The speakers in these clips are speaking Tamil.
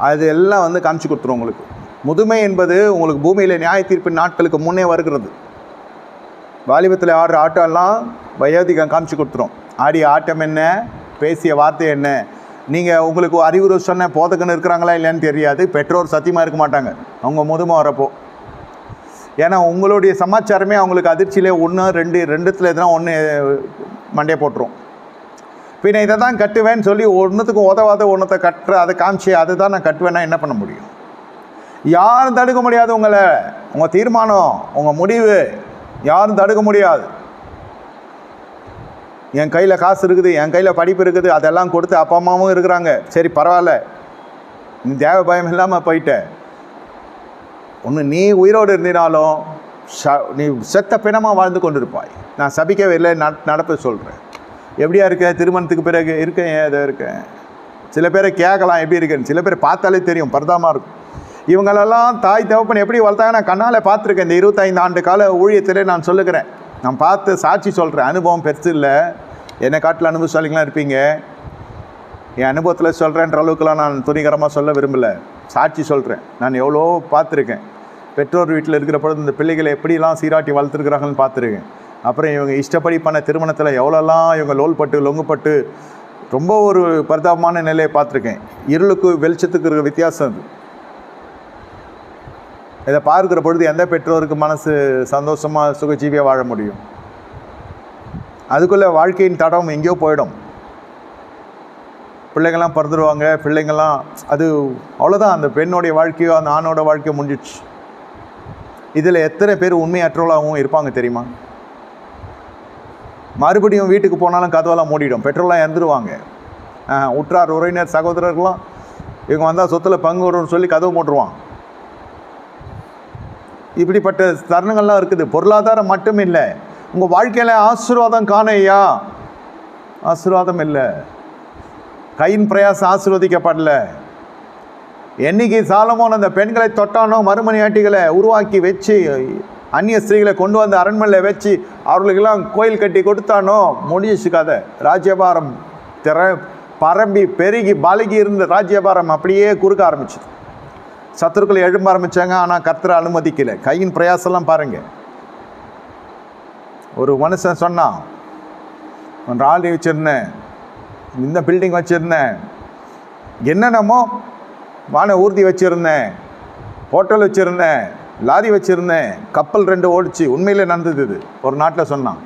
அது எல்லாம் வந்து காமிச்சு கொடுத்துரும் உங்களுக்கு. முதுமை என்பது உங்களுக்கு பூமியில் நியாய தீர்ப்பின் நாட்களுக்கு முன்னே வருகிறது. வாலிபத்தில் ஆடுற ஆட்டம்லாம் வயோதிகம் காமிச்சு கொடுத்துரும். ஆடிய ஆட்டம் என்ன, பேசிய வார்த்தை என்ன. நீங்கள் உங்களுக்கு அறிவுரை சொன்ன போதகன்னு இருக்கிறாங்களா இல்லைன்னு தெரியாது. பெற்றோர் சத்தியமாக இருக்க மாட்டாங்க அவங்க முதுமை வரப்போ. ஏன்னா உங்களுடைய சமாச்சாரமே அவங்களுக்கு அதிர்ச்சியிலே ரெண்டுத்தில் எதுனா ஒன்று மண்டையை போட்டுரும். பின்ன இதை தான் கட்டுவேன்னு சொல்லி ஒன்றுத்துக்கும் உதவாத ஒன்றத்தை கட்டுற அதை காமிச்சு அதை தான் நான் கட்டுவேன்னா என்ன பண்ண முடியும்? யாரும் தடுக்க முடியாது உங்களை. உங்கள் தீர்மானம், உங்கள் முடிவு யாரும் தடுக்க முடியாது. என் கையில் காசு இருக்குது, என் கையில் படிப்பு இருக்குது, அதெல்லாம் கொடுத்து அப்பா அம்மாவும் இருக்கிறாங்க. சரி பரவாயில்ல, நீ தேவ பயம் இல்லாமல் போயிட்ட. ஒன்று நீ உயிரோடு இருந்தினாலும் நீ செத்த பிணமாக வாழ்ந்து கொண்டு இருப்பாய். நான் சபிக்கவே இல்லை, நடப்ப சொல்கிறேன். எப்படியா இருக்கேன் திருமணத்துக்கு பிறகு? இருக்கேன், ஏதோ இருக்கேன். சில பேரை கேட்கலாம் எப்படி இருக்கேன்னு, சில பேர் பார்த்தாலே தெரியும், பரதாமாக இருக்கும். இவங்களெல்லாம் தாய் தகப்பன் எப்படி வளர்த்தாங்க நான் கண்ணால் பார்த்துருக்கேன். இந்த 25 ஆண்டு கால ஊழியத்திலே நான் சொல்லுகிறேன். நான் பார்த்து சாட்சி சொல்கிறேன். அனுபவம் பெருசு இல்லை, என்னை காட்டில் அனுபவசாலிங்களாம் இருப்பீங்க. என் அனுபவத்தில் சொல்கிறேன்ற அளவுக்குலாம் நான் துணிகரமாக சொல்ல விரும்பலை, சாட்சி சொல்கிறேன். நான் எவ்வளோ பார்த்துருக்கேன். பெற்றோர் வீட்டில் இருக்கிற பொழுது இந்த பிள்ளைகளை எப்படிலாம் சீராட்டி வளர்த்துருக்குறாங்கன்னு பார்த்துருக்கேன். அப்புறம் இவங்க இஷ்டப்படி பண்ண திருமணத்தில் எவ்வளோலாம் இவங்க லோல்பட்டு லொங்குப்பட்டு ரொம்ப ஒரு பரிதாபமான நிலையை பார்த்துருக்கேன். இருளுக்கு வெளிச்சத்துக்கு இருக்கிற வித்தியாசம் அது. இதை பார்க்குற பொழுது எந்த பெற்றோருக்கு மனசு சந்தோஷமாக சுகஜீவியாக வாழ முடியும்? அதுக்குள்ளே வாழ்க்கையின் தடம் எங்கேயோ போயிடும். பிள்ளைங்கள்லாம் பிறந்துடுவாங்க. பிள்ளைங்கள்லாம் அது அவ்வளோதான். அந்த பெண்ணோடைய வாழ்க்கையோ அந்த ஆணோட வாழ்க்கையோ முடிஞ்சிடுச்சு. இதில் எத்தனை பேர் உண்மையற்றவளாகவும் இருப்பாங்க தெரியுமா? மறுபடியும் வீட்டுக்கு போனாலும் கதவெல்லாம் மூடிடும். பெற்றோர்லாம் இறந்துடுவாங்க. உற்றார் உறவினர் சகோதரர்கள்லாம் இவங்க வந்தால் சொத்தில் பங்கு வரும்னு சொல்லி கதவு போட்டுருவான். இப்படிப்பட்ட தருணங்கள்லாம் இருக்குது. பொருளாதாரம் மட்டும் இல்லை, உங்கள் வாழ்க்கையில் ஆசீர்வாதம் காணையா? ஆசீர்வாதம் இல்லை. கையின் பிரயாசம் ஆசீர்வதிக்கப்படல. என்னைக்கு சாலமோன் அந்த பெண்களை தொட்டானோ, மறுமணியாட்டிகளை உருவாக்கி வச்சு அந்நிய ஸ்திரீகளை கொண்டு வந்து அரண்மனையில் வச்சு அவர்களுக்கெல்லாம் கோயில் கட்டி கொடுத்தானோ முடிஞ்சிச்சு கதை. ராஜ்யபாரம் பரம்பி பெருகி பலகி இருந்த ராஜ்யபாரம் அப்படியே குறுக்க ஆரம்பிச்சு. சத்துருக்களை எழும்ப ஆரம்பித்தாங்க. ஆனால் கர்த்தரை அனுமதிக்கலை. கையின் பிரயாசம்லாம் பாருங்கள். ஒரு மனுஷன் சொன்னான், ஒன்று ஆல்ரெடி வச்சுருந்தேன், இந்த பில்டிங் வச்சுருந்தேன், என்னென்னமோ வான ஊர்தி வச்சுருந்தேன், ஹோட்டல் வச்சுருந்தேன், லாரி வச்சுருந்தேன், கப்பல் 2 ஓடிச்சு. உண்மையிலே நடந்தது இது. ஒரு நாட்டில் சொன்னான்.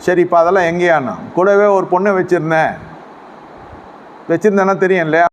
சரி இப்போ அதெல்லாம் எங்கேயானா? கூடவே ஒரு பொண்ணை வச்சுருந்தேன்னா தெரியும் இல்லையா?